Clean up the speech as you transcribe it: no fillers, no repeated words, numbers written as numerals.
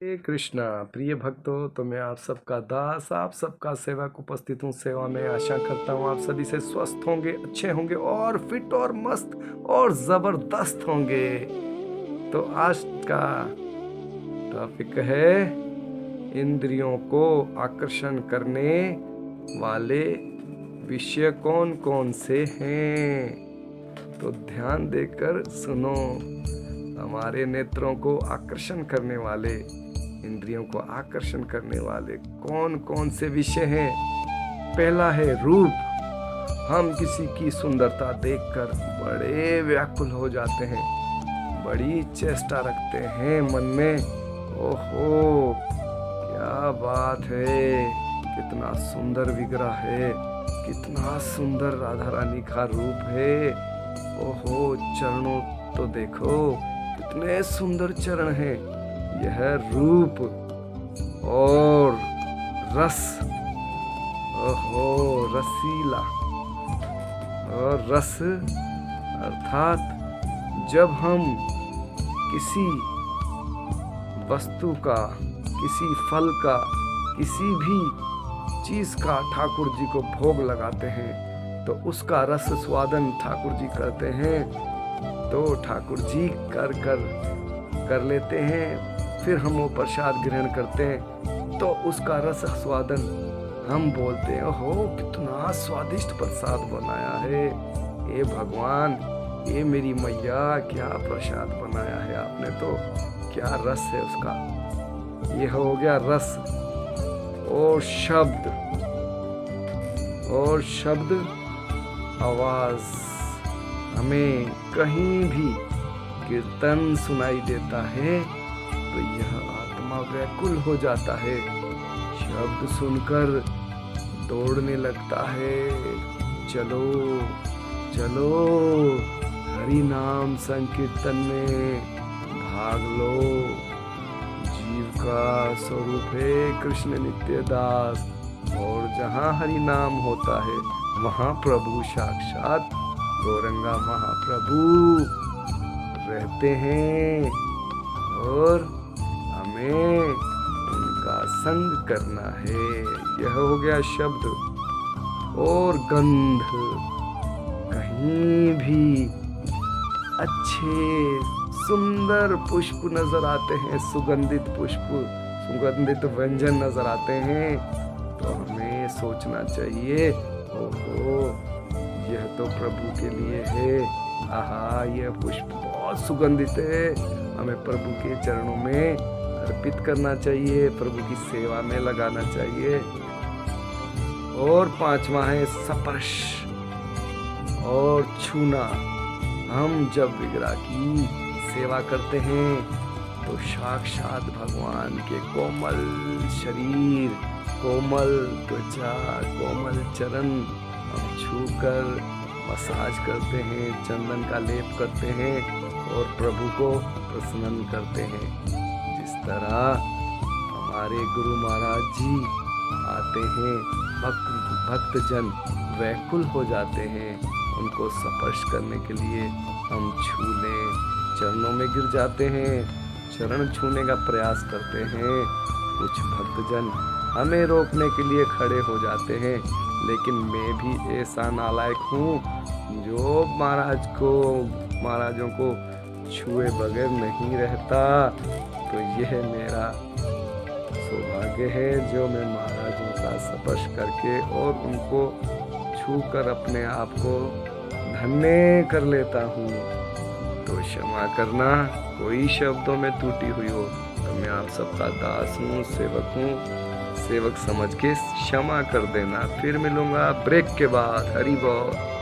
हे कृष्णा प्रिय भक्तों, तो मैं आप सबका दास, आप सबका सेवक उपस्थित हूँ सेवा में। आशा करता हूँ आप सभी से स्वस्थ होंगे, अच्छे होंगे और फिट और मस्त और जबरदस्त होंगे। तो आज का टॉपिक है इंद्रियों को आकर्षण करने वाले विषय कौन कौन से हैं। तो ध्यान देकर सुनो। हमारे नेत्रों को आकर्षण करने वाले, इंद्रियों को आकर्षण करने वाले कौन कौन से विषय हैं। पहला है रूप। हम किसी की सुंदरता देखकर बड़े व्याकुल हो जाते हैं, बड़ी चेष्टा रखते हैं मन में। ओहो, क्या बात है, कितना सुंदर विग्रह है, कितना सुंदर राधा रानी का रूप है। ओहो, चरणों तो देखो, कितने सुंदर चरण हैं। यह रूप और रस, ओहो रसीला और रस अर्थात जब हम किसी वस्तु का, किसी फल का, किसी भी चीज का ठाकुर जी को भोग लगाते हैं तो उसका रस स्वादन ठाकुर जी करते हैं। तो ठाकुर जी कर लेते हैं, फिर हम वो प्रसाद ग्रहण करते हैं तो उसका रस स्वादन हम बोलते हैं, ओहो कितना स्वादिष्ट प्रसाद बनाया है, ये भगवान, ये मेरी मैया, क्या प्रसाद बनाया है आपने, तो क्या रस है उसका। ये हो गया रस। और शब्द आवाज, हमें कहीं भी कीर्तन सुनाई देता है तो यह आत्मा व्याकुल हो जाता है, शब्द सुनकर दौड़ने लगता है। चलो चलो हरि नाम संकीर्तन में भाग लो। जीव का स्वरूप है कृष्ण नित्य दास, और जहाँ हरि नाम होता है वहाँ प्रभु साक्षात गौरंगा महाप्रभु रहते हैं, और हमें उनका संग करना है। यह हो गया शब्द। और गंध, कहीं भी अच्छे सुंदर पुष्प नजर आते हैं, सुगंधित पुष्प, सुगंधित व्यंजन नजर आते हैं तो हमें सोचना चाहिए, ओहो यह तो प्रभु के लिए है, आहा यह पुष्प बहुत सुगंधित है, हमें प्रभु के चरणों में अर्पित करना चाहिए, प्रभु की सेवा में लगाना चाहिए। और पांचवा है स्पर्श और छूना। हम जब विग्रह की सेवा करते हैं तो साक्षात भगवान के कोमल शरीर, कोमल त्वचा, कोमल चरण हम छूकर मसाज करते हैं, चंदन का लेप करते हैं और प्रभु को प्रसन्न करते हैं। जिस तरह हमारे गुरु महाराज जी आते हैं, भक्तजन व्याकुल हो जाते हैं, उनको स्पर्श करने के लिए हम छू लें, चरणों में गिर जाते हैं, चरण छूने का प्रयास करते हैं। कुछ भक्तजन हमें रोकने के लिए खड़े हो जाते हैं, लेकिन मैं भी ऐसा नालायक हूँ जो महाराजों को छुए बगैर नहीं रहता। तो यह मेरा सौभाग्य है जो मैं महाराजों का स्पर्श करके और उनको छूकर अपने आप को धन्य कर लेता हूँ। तो क्षमा करना कोई शब्दों में टूटी हुई हो तो मैं आप सबका दास हूँ, सेवक हूँ, सेवक समझ के क्षमा कर देना। फिर मिलूंगा ब्रेक के बाद। हरि बोल।